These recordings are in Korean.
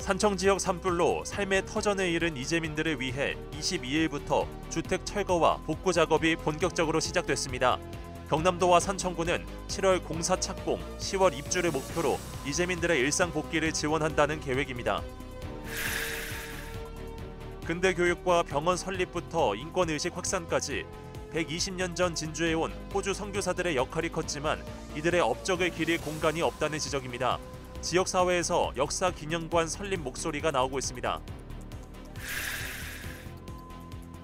산청 지역 산불로 삶의 터전에 이른 이재민들을 위해 22일부터 주택 철거와 복구 작업이 본격적으로 시작됐습니다. 경남도와 산청구는 7월 공사 착공, 10월 입주를 목표로 이재민들의 일상 복귀를 지원한다는 계획입니다. 근대 교육과 병원 설립부터 인권의식 확산까지 120년 전 진주에 온 호주 선교사들의 역할이 컸지만 이들의 업적을 기릴 공간이 없다는 지적입니다. 지역사회에서 역사기념관 설립 목소리가 나오고 있습니다.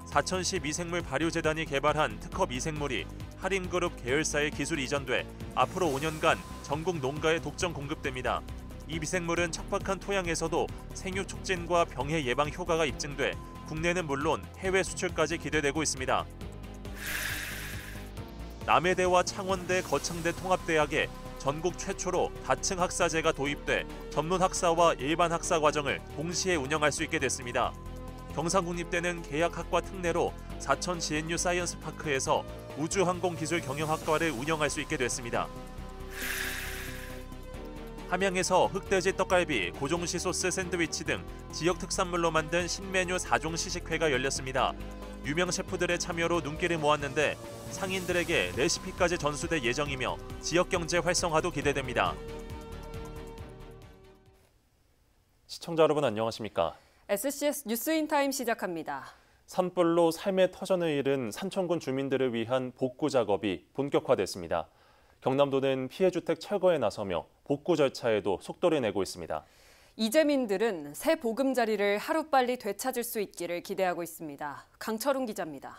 사천시 미생물 발효재단이 개발한 특허 미생물이 할인그룹 계열사의 기술 이전돼 앞으로 5년간 전국 농가에 독점 공급됩니다. 이 미생물은 척박한 토양에서도 생육 촉진과 병해 예방 효과가 입증돼 국내는 물론 해외 수출까지 기대되고 있습니다. 남해대와 창원대, 거창대 통합대학에 전국 최초로 다층 학사제가 도입돼 전문 학사와 일반 학사 과정을 동시에 운영할 수 있게 됐습니다. 경상국립대는 계약학과 특례로 사천 GNU 사이언스 파크에서 우주항공기술경영학과를 운영할 수 있게 됐습니다. 함양에서 흑돼지 떡갈비, 고종시 소스 샌드위치 등 지역 특산물로 만든 신메뉴 4종 시식회가 열렸습니다. 유명 셰프들의 참여로 눈길을 모았는데 상인들에게 레시피까지 전수될 예정이며 지역 경제 활성화도 기대됩니다. 시청자 여러분 안녕하십니까? SCS 뉴스인타임 시작합니다. 산불로 삶의 터전을 잃은 산청군 주민들을 위한 복구 작업이 본격화됐습니다. 경남도는 피해 주택 철거에 나서며 복구 절차에도 속도를 내고 있습니다. 이재민들은 새 보금자리를 하루빨리 되찾을 수 있기를 기대하고 있습니다. 강철웅 기자입니다.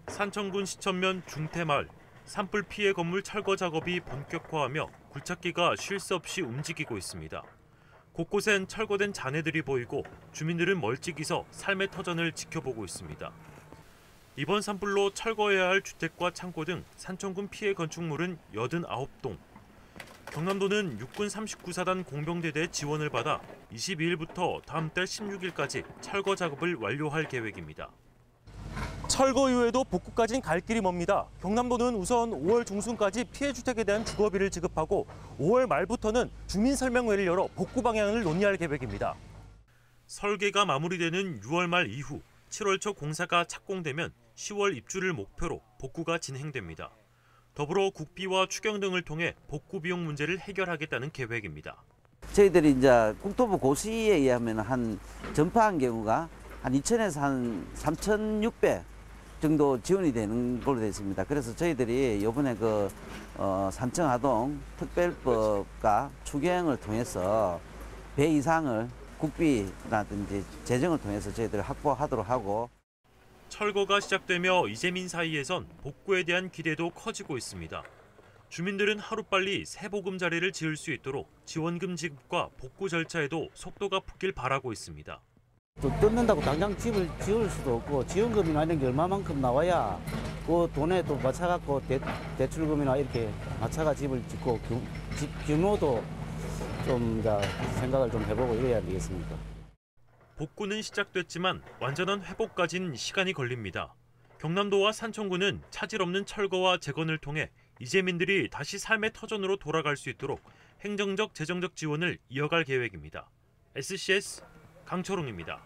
산청군 시천면 중태마을, 산불 피해 건물 철거 작업이 본격화하며 굴착기가 쉴 새 없이 움직이고 있습니다. 곳곳엔 철거된 잔해들이 보이고 주민들은 멀찍이 서 삶의 터전을 지켜보고 있습니다. 이번 산불로 철거해야 할 주택과 창고 등 산청군 피해 건축물은 89동. 경남도는 육군 39사단 공병대대 지원을 받아 22일부터 다음 달 16일까지 철거 작업을 완료할 계획입니다. 철거 이후에도 복구까지는 갈 길이 멉니다. 경남도는 우선 5월 중순까지 피해 주택에 대한 주거비를 지급하고 5월 말부터는 주민설명회를 열어 복구 방향을 논의할 계획입니다. 설계가 마무리되는 6월 말 이후 7월 초 공사가 착공되면 10월 입주를 목표로 복구가 진행됩니다. 더불어 국비와 추경 등을 통해 복구 비용 문제를 해결하겠다는 계획입니다. 저희들이 이제 국토부 고시에 의하면 한 전파한 경우가 한 2,000에서 한 3,600 정도 지원이 되는 걸로 되어 있습니다. 그래서 저희들이 이번에 산청 아동 특별법과 추경을 통해서 배 이상을 국비라든지 재정을 통해서 저희들이 확보하도록 하고. 철거가 시작되며 이재민 사이에선 복구에 대한 기대도 커지고 있습니다. 주민들은 하루빨리 새 보금자리를 지을 수 있도록 지원금 지급과 복구 절차에도 속도가 붙길 바라고 있습니다. 또 뜯는다고 당장 집을 지을 수도 없고 지원금이나 이런 게 얼마만큼 나와야 그 돈에 또 맞춰갖고 대출금이나 이렇게 맞춰가 집을 짓고 집 규모도 좀 생각을 좀 해보고 이래야 되겠습니까? 복구는 시작됐지만 완전한 회복까지는 시간이 걸립니다. 경남도와 산청구는 차질 없는 철거와 재건을 통해 이재민들이 다시 삶의 터전으로 돌아갈 수 있도록 행정적, 재정적 지원을 이어갈 계획입니다. SCS 강철웅입니다.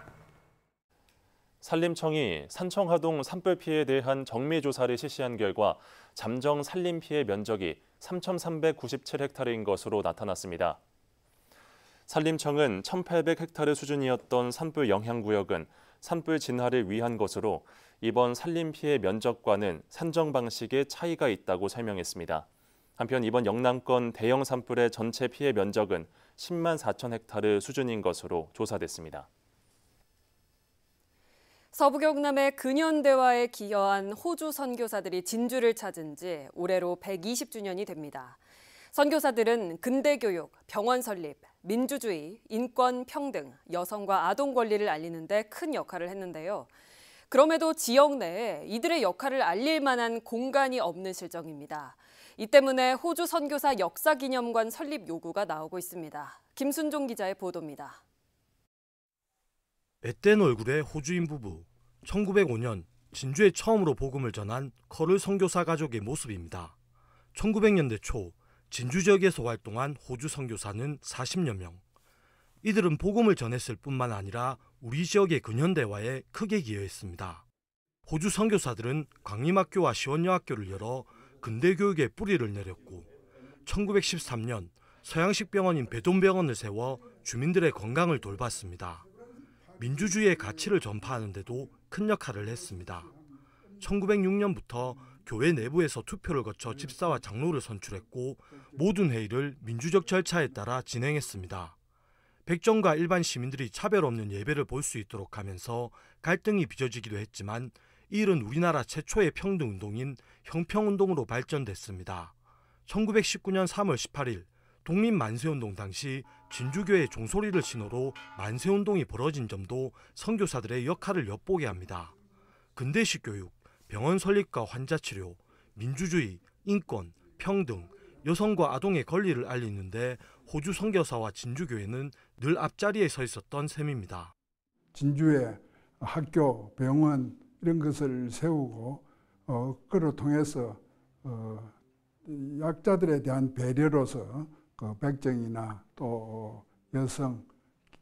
산림청이 산청하동 산불 피해에 대한 정밀 조사를 실시한 결과 잠정 산림 피해 면적이 3,397헥타르인 것으로 나타났습니다. 산림청은 1,800헥타르 수준이었던 산불 영향구역은 산불 진화를 위한 것으로 이번 산림 피해 면적과는 산정 방식에 차이가 있다고 설명했습니다. 한편 이번 영남권 대형 산불의 전체 피해 면적은 10만 4천 헥타르 수준인 것으로 조사됐습니다. 서부 경남의 근현대화에 기여한 호주 선교사들이 진주를 찾은 지 올해로 120주년이 됩니다. 선교사들은 근대교육, 병원 설립, 민주주의, 인권, 평등, 여성과 아동 권리를 알리는 데 큰 역할을 했는데요. 그럼에도 지역 내에 이들의 역할을 알릴 만한 공간이 없는 실정입니다. 이 때문에 호주 선교사 역사기념관 설립 요구가 나오고 있습니다. 김순종 기자의 보도입니다. 앳된 얼굴의 호주인 부부, 1905년 진주에 처음으로 복음을 전한 커를 선교사 가족의 모습입니다. 1900년대 초 진주 지역에서 활동한 호주 선교사는 40여 명. 이들은 복음을 전했을 뿐만 아니라 우리 지역의 근현대화에 크게 기여했습니다. 호주 선교사들은 광림학교와 시원여학교를 열어 근대교육의 뿌리를 내렸고 1913년 서양식 병원인 배돈병원을 세워 주민들의 건강을 돌봤습니다. 민주주의의 가치를 전파하는 데도 큰 역할을 했습니다. 1906년부터 교회 내부에서 투표를 거쳐 집사와 장로를 선출했고 모든 회의를 민주적 절차에 따라 진행했습니다. 백정과 일반 시민들이 차별 없는 예배를 볼 수 있도록 하면서 갈등이 빚어지기도 했지만 이 일은 우리나라 최초의 평등운동인 형평운동으로 발전됐습니다. 1919년 3월 18일 독립만세운동 당시 진주교회 종소리를 신호로 만세운동이 벌어진 점도 선교사들의 역할을 엿보게 합니다. 근대식 교육, 병원 설립과 환자 치료, 민주주의, 인권, 평등, 여성과 아동의 권리를 알리는데 호주 선교사와 진주교회는 늘 앞자리에 서 있었던 셈입니다. 진주의 학교, 병원 이런 것을 세우고 그를 통해서 약자들에 대한 배려로서 그 백정이나 또 여성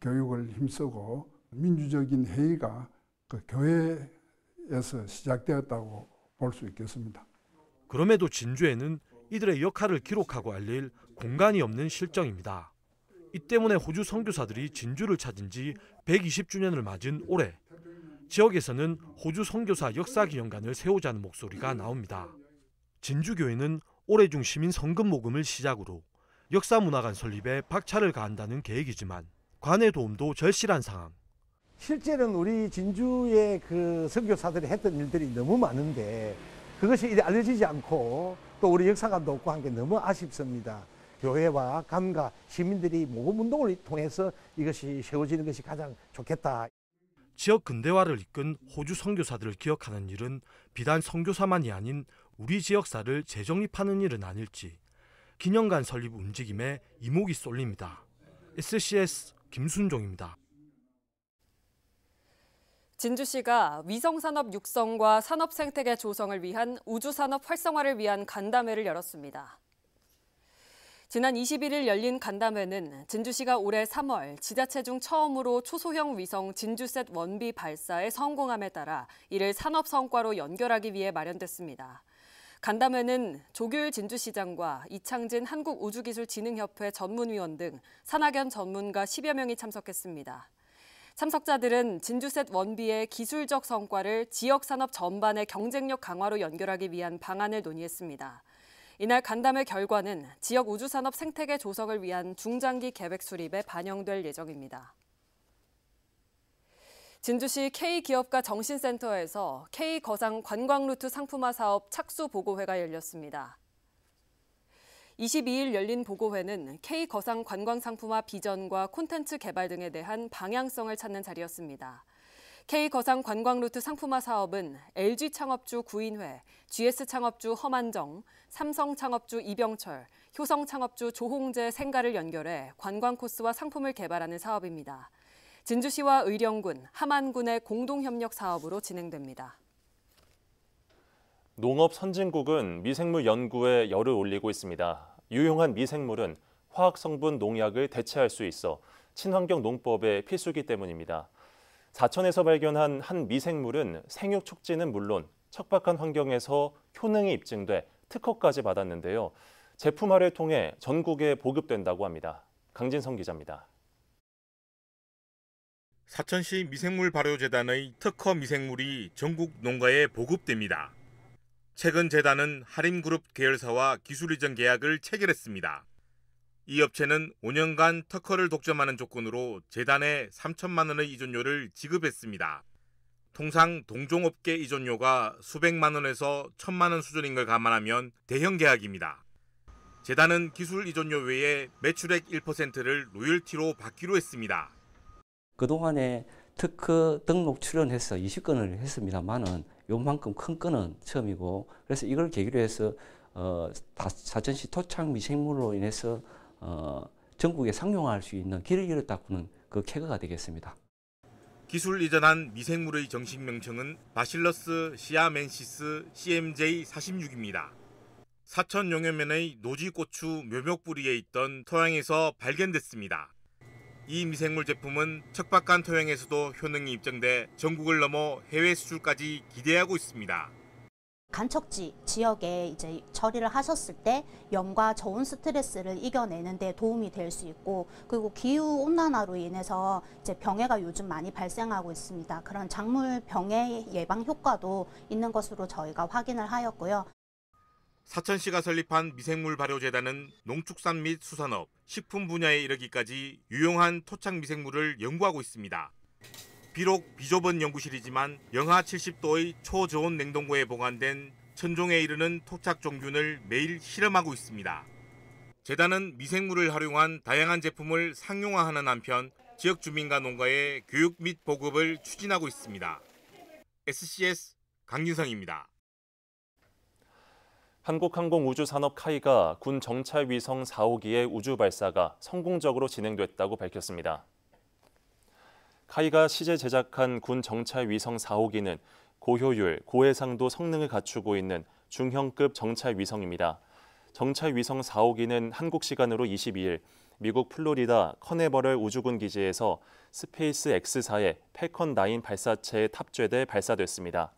교육을 힘쓰고 민주적인 회의가 그 교회에서 시작되었다고 볼 수 있겠습니다. 그럼에도 진주에는 이들의 역할을 기록하고 알릴 공간이 없는 실정입니다. 이 때문에 호주 선교사들이 진주를 찾은 지 120주년을 맞은 올해 지역에서는 호주 선교사 역사기념관을 세우자는 목소리가 나옵니다. 진주교회는 올해 중 시민 성금 모금을 시작으로 역사문화관 설립에 박차를 가한다는 계획이지만 관의 도움도 절실한 상황. 실제는 우리 진주의 그 선교사들이 했던 일들이 너무 많은데 그것이 이래 알려지지 않고 또 우리 역사관도 없고 한 게 너무 아쉽습니다. 교회와 감가 시민들이 모금운동을 통해서 이것이 세워지는 것이 가장 좋겠다. 지역 근대화를 이끈 호주 선교사들을 기억하는 일은 비단 선교사만이 아닌 우리 지역사를 재정립하는 일은 아닐지 기념관 설립 움직임에 이목이 쏠립니다. SCS 김순종입니다. 진주시가 위성산업 육성과 산업 생태계 조성을 위한 우주산업 활성화를 위한 간담회를 열었습니다. 지난 21일 열린 간담회는 진주시가 올해 3월 지자체 중 처음으로 초소형 위성 진주셋 1B 발사에 성공함에 따라 이를 산업 성과로 연결하기 위해 마련됐습니다. 간담회는 조규일 진주시장과 이창진 한국우주기술진흥협회 전문위원 등 산학연 전문가 10여 명이 참석했습니다. 참석자들은 진주셋 1B의 기술적 성과를 지역 산업 전반의 경쟁력 강화로 연결하기 위한 방안을 논의했습니다. 이날 간담회 결과는 지역 우주산업 생태계 조성을 위한 중장기 계획 수립에 반영될 예정입니다. 진주시 K기업가 정신센터에서 K거상 관광루트 상품화 사업 착수 보고회가 열렸습니다. 22일 열린 보고회는 K거상 관광상품화 비전과 콘텐츠 개발 등에 대한 방향성을 찾는 자리였습니다. K거상 관광루트 상품화 사업은 LG 창업주 구인회, GS 창업주 허만정, 삼성 창업주 이병철, 효성 창업주 조홍재 생가를 연결해 관광 코스와 상품을 개발하는 사업입니다. 진주시와 의령군, 함안군의 공동협력 사업으로 진행됩니다. 농업 선진국은 미생물 연구에 열을 올리고 있습니다. 유용한 미생물은 화학 성분 농약을 대체할 수 있어 친환경 농법의 필수기 때문입니다. 사천에서 발견한 한 미생물은 생육 촉진은 물론 척박한 환경에서 효능이 입증돼 특허까지 받았는데요. 제품화를 통해 전국에 보급된다고 합니다. 강진성 기자입니다. 사천시 미생물발효재단의 특허 미생물이 전국 농가에 보급됩니다. 최근 재단은 하림그룹 계열사와 기술 이전 계약을 체결했습니다. 이 업체는 5년간 특허를 독점하는 조건으로 재단에 3천만 원의 이전료를 지급했습니다. 통상 동종업계 이전료가 수백만 원에서 1,000만 원 수준인 걸 감안하면 대형 계약입니다. 재단은 기술 이전료 외에 매출액 1%를 로열티로 받기로 했습니다. 그동안에 특허 등록 출연해서 20건을 했습니다만은 요만큼 큰 건은 처음이고 그래서 이걸 계기로 해서 사천시 토착 미생물로 인해서 전국에 상용화할 수 있는 길을 열었다고는 그 쾌거가 되겠습니다. 기술 이전한 미생물의 정식 명칭은 바실러스 시아멘시스 CMJ46입니다. 사천 용해면의 노지고추 묘목뿌리에 있던 토양에서 발견됐습니다. 이 미생물 제품은 척박한 토양에서도 효능이 입증돼 전국을 넘어 해외 수출까지 기대하고 있습니다. 간척지 지역에 이제 처리를 하셨을 때 염과 저온 스트레스를 이겨내는 데 도움이 될 수 있고, 그리고 기후 온난화로 인해서 이제 병해가 요즘 많이 발생하고 있습니다. 그런 작물 병해 예방 효과도 있는 것으로 저희가 확인을 하였고요. 사천시가 설립한 미생물 발효재단은 농축산 및 수산업, 식품 분야에 이르기까지 유용한 토착 미생물을 연구하고 있습니다. 비록 비좁은 연구실이지만 영하 70도의 초저온 냉동고에 보관된 1000종에 이르는 토착 종균을 매일 실험하고 있습니다. 재단은 미생물을 활용한 다양한 제품을 상용화하는 한편 지역 주민과 농가의 교육 및 보급을 추진하고 있습니다. SCS 강윤성입니다. 한국항공우주산업 카이가 군 정찰위성 4호기의 우주 발사가 성공적으로 진행됐다고 밝혔습니다. 카이가 시제 제작한 군 정찰위성 4호기는 고효율, 고해상도 성능을 갖추고 있는 중형급 정찰위성입니다. 정찰위성 4호기는 한국 시간으로 22일 미국 플로리다 커네버럴 우주군 기지에서 스페이스 X사의 팰컨 9 발사체에 탑재돼 발사됐습니다.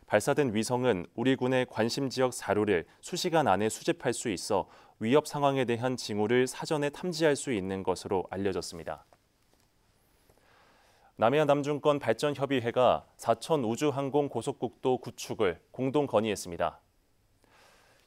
발사된 위성은 우리 군의 관심 지역 사료를 수시간 안에 수집할 수 있어 위협 상황에 대한 징후를 사전에 탐지할 수 있는 것으로 알려졌습니다. 남해안 남중권 발전협의회가 사천 우주항공 고속국도 구축을 공동 건의했습니다.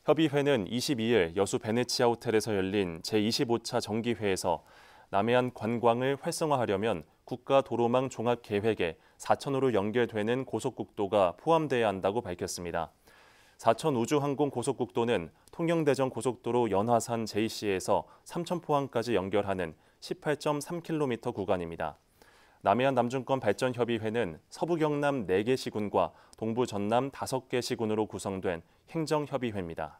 협의회는 22일 여수 베네치아 호텔에서 열린 제25차 정기회에서 남해안 관광을 활성화하려면 국가도로망 종합계획에 사천으로 연결되는 고속국도가 포함돼야 한다고 밝혔습니다. 사천 우주항공 고속국도는 통영대전 고속도로 연화산 JC에서 삼천포항까지 연결하는 18.3km 구간입니다. 남해안 남중권 발전협의회는 서부 경남 4개 시군과 동부 전남 5개 시군으로 구성된 행정협의회입니다.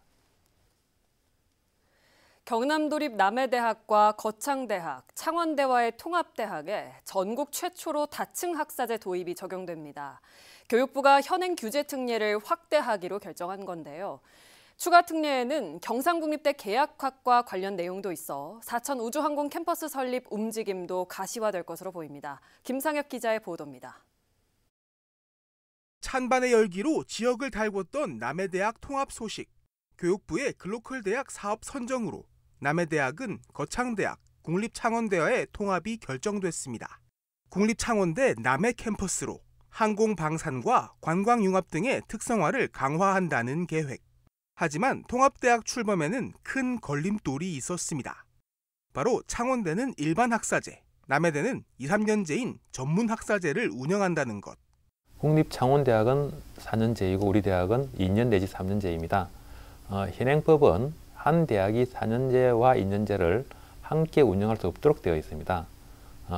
경남도립 남해대학과 거창대학, 창원대와의 통합대학에 전국 최초로 다층 학사제 도입이 적용됩니다. 교육부가 현행 규제 특례를 확대하기로 결정한 건데요. 추가 특례에는 경상국립대 계약학과 관련 내용도 있어 사천 우주항공 캠퍼스 설립 움직임도 가시화될 것으로 보입니다. 김상혁 기자의 보도입니다. 찬반의 열기로 지역을 달궜던 남해대학 통합 소식. 교육부의 글로컬 대학 사업 선정으로 남해대학은 거창대학, 국립창원대와의 통합이 결정됐습니다. 국립창원대 남해 캠퍼스로 항공방산과 관광융합 등의 특성화를 강화한다는 계획. 하지만 통합대학 출범에는 큰 걸림돌이 있었습니다. 바로 창원대는 일반 학사제, 남해대는 2, 3년제인 전문 학사제를 운영한다는 것. 국립창원대학은 4년제이고 우리 대학은 2년 내지 3년제입니다. 현행법은 한 대학이 4년제와 2년제를 함께 운영할 수 없도록 되어 있습니다.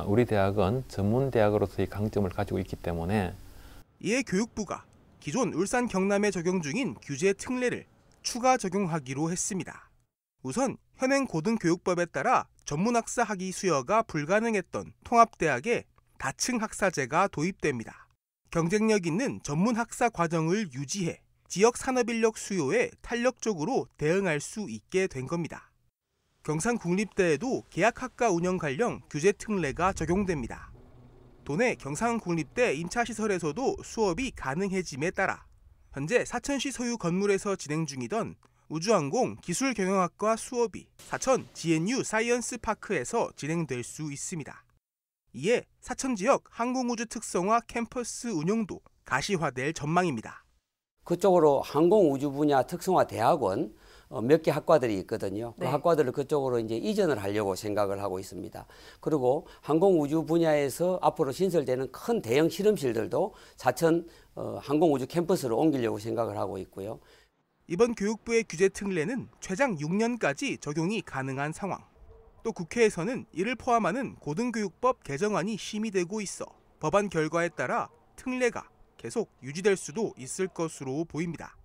우리 대학은 전문대학으로서의 강점을 가지고 있기 때문에 이에 교육부가 기존 울산 경남에 적용 중인 규제 특례를 추가 적용하기로 했습니다. 우선 현행 고등교육법에 따라 전문학사 학위 수여가 불가능했던 통합대학에 다층 학사제가 도입됩니다. 경쟁력 있는 전문학사 과정을 유지해 지역 산업인력 수요에 탄력적으로 대응할 수 있게 된 겁니다. 경상국립대에도 계약학과 운영 관련 규제 특례가 적용됩니다. 도내 경상국립대 임차시설에서도 수업이 가능해짐에 따라 현재 사천시 소유 건물에서 진행 중이던 우주항공 기술경영학과 수업이 사천 GNU 사이언스 파크에서 진행될 수 있습니다. 이에 사천 지역 항공우주 특성화 캠퍼스 운영도 가시화될 전망입니다. 그쪽으로 항공우주 분야 특성화 대학원 몇 개 학과들이 있거든요. 그 학과들을 그쪽으로 이제 이전을 하려고 생각을 하고 있습니다. 그리고 항공우주 분야에서 앞으로 신설되는 큰 대형 실험실들도 사천 항공우주 캠퍼스로 옮기려고 생각을 하고 있고요. 이번 교육부의 규제 특례는 최장 6년까지 적용이 가능한 상황. 또 국회에서는 이를 포함하는 고등교육법 개정안이 심의되고 있어 법안 결과에 따라 특례가 계속 유지될 수도 있을 것으로 보입니다.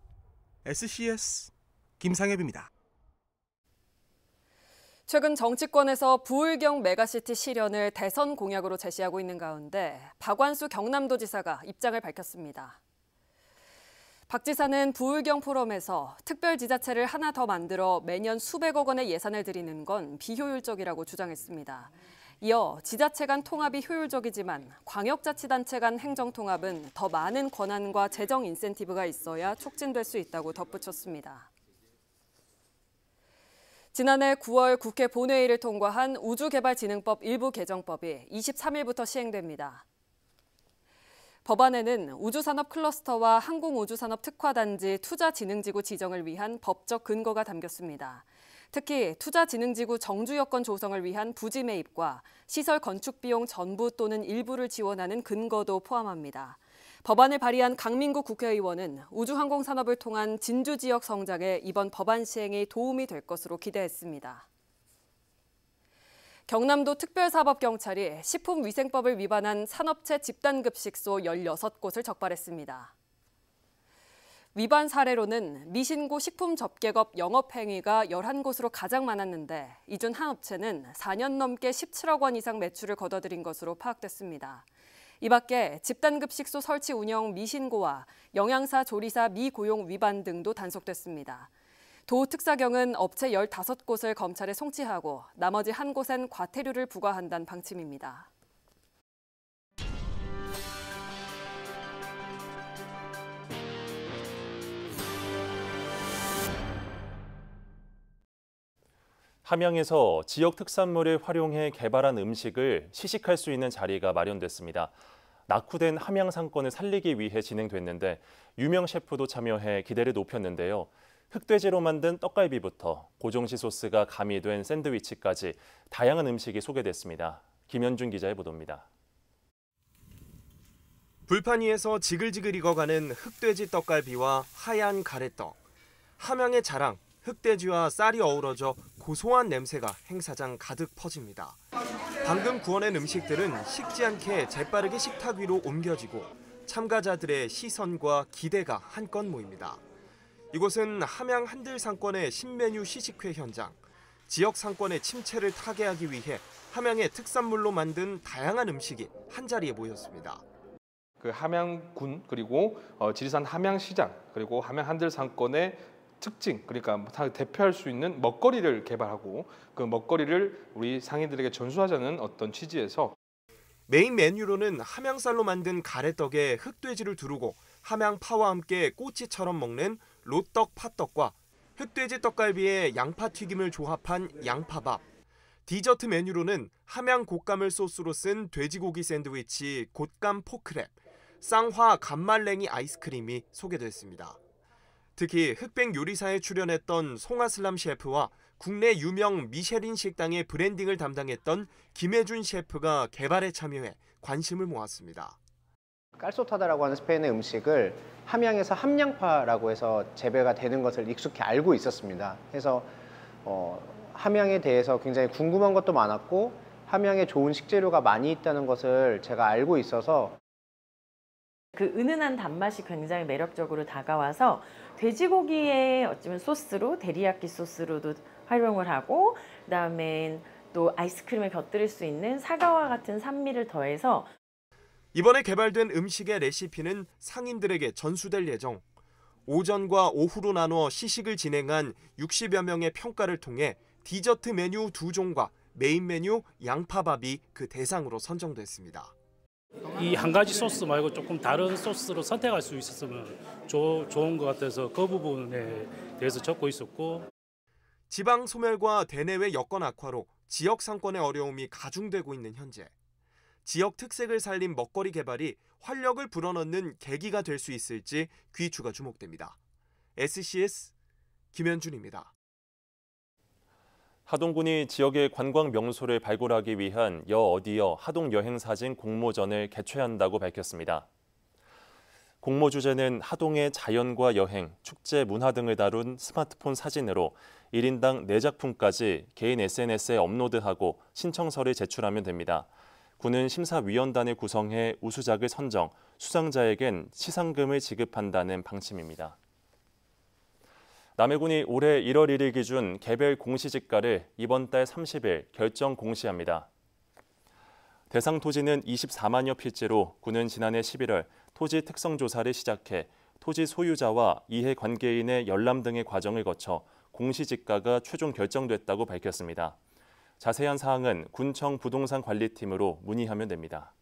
SCS 김상엽입니다. 최근 정치권에서 부울경 메가시티 실현을 대선 공약으로 제시하고 있는 가운데 박완수 경남도지사가 입장을 밝혔습니다. 박 지사는 부울경 포럼에서 특별지자체를 하나 더 만들어 매년 수백억 원의 예산을 들이는 건 비효율적이라고 주장했습니다. 이어 지자체 간 통합이 효율적이지만 광역자치단체 간 행정통합은 더 많은 권한과 재정 인센티브가 있어야 촉진될 수 있다고 덧붙였습니다. 지난해 9월 국회 본회의를 통과한 우주개발진흥법 일부 개정법이 23일부터 시행됩니다. 법안에는 우주산업 클러스터와 항공우주산업특화단지 투자진흥지구 지정을 위한 법적 근거가 담겼습니다. 특히 투자진흥지구 정주 여건 조성을 위한 부지 매입과 시설 건축 비용 전부 또는 일부를 지원하는 근거도 포함합니다. 법안을 발의한 강민구 국회의원은 우주항공산업을 통한 진주 지역 성장에 이번 법안 시행이 도움이 될 것으로 기대했습니다. 경남도 특별사법경찰이 식품위생법을 위반한 산업체 집단급식소 16곳을 적발했습니다. 위반 사례로는 미신고 식품접객업 영업행위가 11곳으로 가장 많았는데 이 중 한 업체는 4년 넘게 17억 원 이상 매출을 거둬들인 것으로 파악됐습니다. 이 밖에 집단급식소 설치 운영 미신고와 영양사 조리사 미고용 위반 등도 단속됐습니다. 도 특사경은 업체 15곳을 검찰에 송치하고 나머지 한 곳엔 과태료를 부과한다는 방침입니다. 함양에서 지역 특산물을 활용해 개발한 음식을 시식할 수 있는 자리가 마련됐습니다. 낙후된 함양 상권을 살리기 위해 진행됐는데 유명 셰프도 참여해 기대를 높였는데요. 흑돼지로 만든 떡갈비부터 고정시 소스가 가미된 샌드위치까지 다양한 음식이 소개됐습니다. 김현준 기자의 보도입니다. 불판 위에서 지글지글 익어가는 흑돼지 떡갈비와 하얀 가래떡. 함양의 자랑, 흑돼지와 쌀이 어우러져 고소한 냄새가 행사장 가득 퍼집니다. 방금 구워낸 음식들은 식지 않게 재빠르게 식탁 위로 옮겨지고 참가자들의 시선과 기대가 한껏 모입니다. 이곳은 함양 한들 상권의 신메뉴 시식회 현장. 지역 상권의 침체를 타개하기 위해 함양의 특산물로 만든 다양한 음식이 한자리에 모였습니다. 그 함양군 그리고 지리산 함양시장 그리고 함양 한들 상권의 특징, 그러니까 대표할 수 있는 먹거리를 개발하고 그 먹거리를 우리 상인들에게 전수하자는 어떤 취지에서 메인 메뉴로는 함양쌀로 만든 가래떡에 흑돼지를 두르고 함양파와 함께 꼬치처럼 먹는 로떡 팥떡과 흑돼지 떡갈비에 양파튀김을 조합한 양파밥. 디저트 메뉴로는 함양 곶감을 소스로 쓴 돼지고기 샌드위치 곶감 포크랩, 쌍화 간말랭이 아이스크림이 소개됐습니다. 특히 흑백 요리사에 출연했던 송아슬람 셰프와 국내 유명 미쉐린 식당의 브랜딩을 담당했던 김혜준 셰프가 개발에 참여해 관심을 모았습니다. 깔소타다라고 하는 스페인의 음식을 함양에서 함양파라고 해서 재배가 되는 것을 익숙히 알고 있었습니다. 그래서 함양에 대해서 굉장히 궁금한 것도 많았고 함양에 좋은 식재료가 많이 있다는 것을 제가 알고 있어서 그 은은한 단맛이 굉장히 매력적으로 다가와서 돼지고기의 어쩌면 소스로 데리야끼 소스로도 활용을 하고 그다음에 또 아이스크림을 곁들일 수 있는 사과와 같은 산미를 더해서 이번에 개발된 음식의 레시피는 상인들에게 전수될 예정. 오전과 오후로 나누어 시식을 진행한 60여 명의 평가를 통해 디저트 메뉴 2종과 메인 메뉴 양파밥이 그 대상으로 선정됐습니다. 이 한 가지 소스 말고 조금 다른 소스로 선택할 수 있었으면 좋은 것 같아서 그 부분에 대해서 적고 있었고. 지방 소멸과 대내외 여건 악화로 지역 상권의 어려움이 가중되고 있는 현재. 지역 특색을 살린 먹거리 개발이 활력을 불어넣는 계기가 될 수 있을지 귀추가 주목됩니다. SCS 김현준입니다. 하동군이 지역의 관광 명소를 발굴하기 위한 여어디어 하동 여행사진 공모전을 개최한다고 밝혔습니다. 공모 주제는 하동의 자연과 여행, 축제, 문화 등을 다룬 스마트폰 사진으로 1인당 4작품까지 개인 SNS에 업로드하고 신청서를 제출하면 됩니다. 군은 심사위원단을 구성해 우수작을 선정, 수상자에겐 시상금을 지급한다는 방침입니다. 남해군이 올해 1월 1일 기준 개별 공시지가를 이번 달 30일 결정 공시합니다. 대상 토지는 24만여 필지로 군은 지난해 11월 토지 특성 조사를 시작해 토지 소유자와 이해관계인의 열람 등의 과정을 거쳐 공시지가가 최종 결정됐다고 밝혔습니다. 자세한 사항은 군청 부동산 관리팀으로 문의하면 됩니다.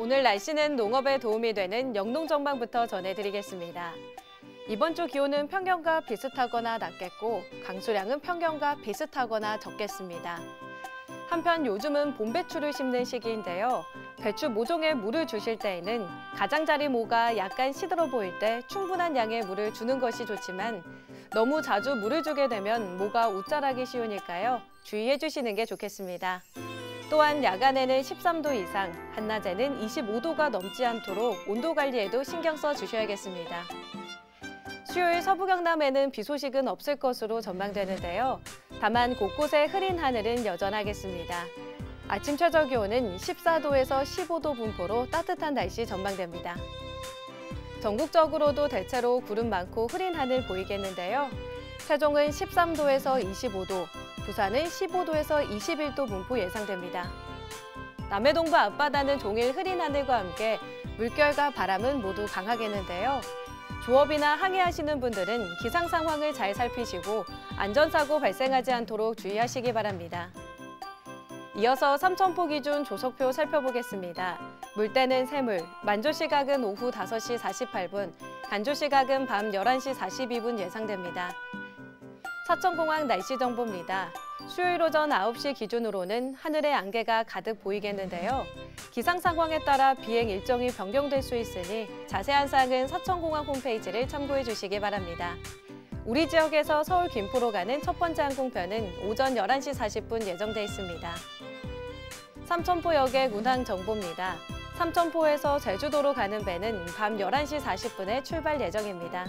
오늘 날씨는 농업에 도움이 되는 영농 전망부터 전해드리겠습니다. 이번 주 기온은 평년과 비슷하거나 낮겠고 강수량은 평년과 비슷하거나 적겠습니다. 한편 요즘은 봄배추를 심는 시기인데요. 배추 모종에 물을 주실 때에는 가장자리 모가 약간 시들어 보일 때 충분한 양의 물을 주는 것이 좋지만 너무 자주 물을 주게 되면 모가 웃자라기 쉬우니까요. 주의해 주시는 게 좋겠습니다. 또한 야간에는 13도 이상, 한낮에는 25도가 넘지 않도록 온도 관리에도 신경 써 주셔야겠습니다. 수요일 서부 경남에는 비 소식은 없을 것으로 전망되는데요. 다만 곳곳에 흐린 하늘은 여전하겠습니다. 아침 최저 기온은 14도에서 15도 분포로 따뜻한 날씨 전망됩니다. 전국적으로도 대체로 구름 많고 흐린 하늘 보이겠는데요. 세종은 13도에서 25도, 부산은 15도에서 21도 분포 예상됩니다. 남해동부 앞바다는 종일 흐린 하늘과 함께 물결과 바람은 모두 강하겠는데요. 조업이나 항해하시는 분들은 기상 상황을 잘 살피시고 안전사고 발생하지 않도록 주의하시기 바랍니다. 이어서 삼천포 기준 조석표 살펴보겠습니다. 물때는 새물, 만조 시각은 오후 5시 48분, 간조 시각은 밤 11시 42분 예상됩니다. 사천공항 날씨 정보입니다. 수요일 오전 9시 기준으로는 하늘에 안개가 가득 보이겠는데요. 기상 상황에 따라 비행 일정이 변경될 수 있으니 자세한 사항은 사천공항 홈페이지를 참고해 주시기 바랍니다. 우리 지역에서 서울 김포로 가는 첫 번째 항공편은 오전 11시 40분 예정돼 있습니다. 삼천포역의 운항 정보입니다. 삼천포에서 제주도로 가는 배는 밤 11시 40분에 출발 예정입니다.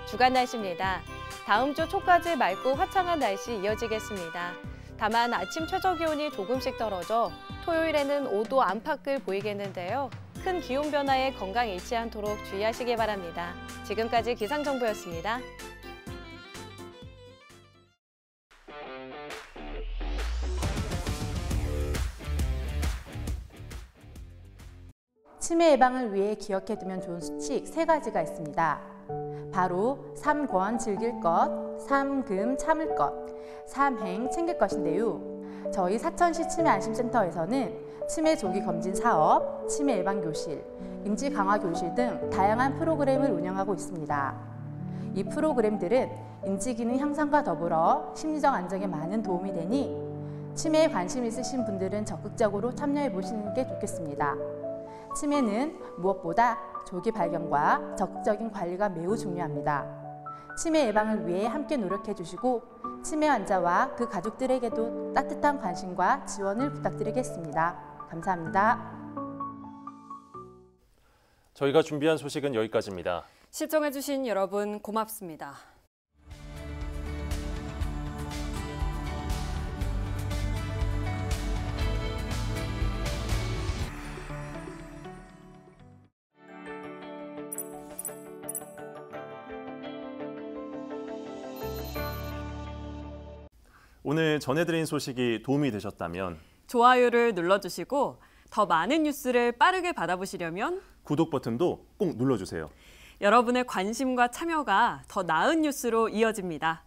주간 날씨입니다. 다음 주 초까지 맑고 화창한 날씨 이어지겠습니다. 다만 아침 최저 기온이 조금씩 떨어져 토요일에는 5도 안팎을 보이겠는데요. 큰 기온 변화에 건강 잃지 않도록 주의하시기 바랍니다. 지금까지 기상정보였습니다. 치매 예방을 위해 기억해두면 좋은 수칙 3가지가 있습니다. 바로 3권 즐길 것, 3금 참을 것, 3행 챙길 것인데요. 저희 사천시 치매안심센터에서는 치매 조기 검진 사업, 치매 예방 교실, 인지 강화 교실 등 다양한 프로그램을 운영하고 있습니다. 이 프로그램들은 인지 기능 향상과 더불어 심리적 안정에 많은 도움이 되니 치매에 관심 있으신 분들은 적극적으로 참여해 보시는 게 좋겠습니다. 치매는 무엇보다 조기 발견과 적극적인 관리가 매우 중요합니다. 치매 예방을 위해 함께 노력해 주시고 치매 환자와 그 가족들에게도 따뜻한 관심과 지원을 부탁드리겠습니다. 감사합니다. 저희가 준비한 소식은 여기까지입니다. 시청해주신 여러분 고맙습니다. 오늘 전해드린 소식이 도움이 되셨다면 좋아요를 눌러주시고 더 많은 뉴스를 빠르게 받아보시려면 구독 버튼도 꼭 눌러주세요. 여러분의 관심과 참여가 더 나은 뉴스로 이어집니다.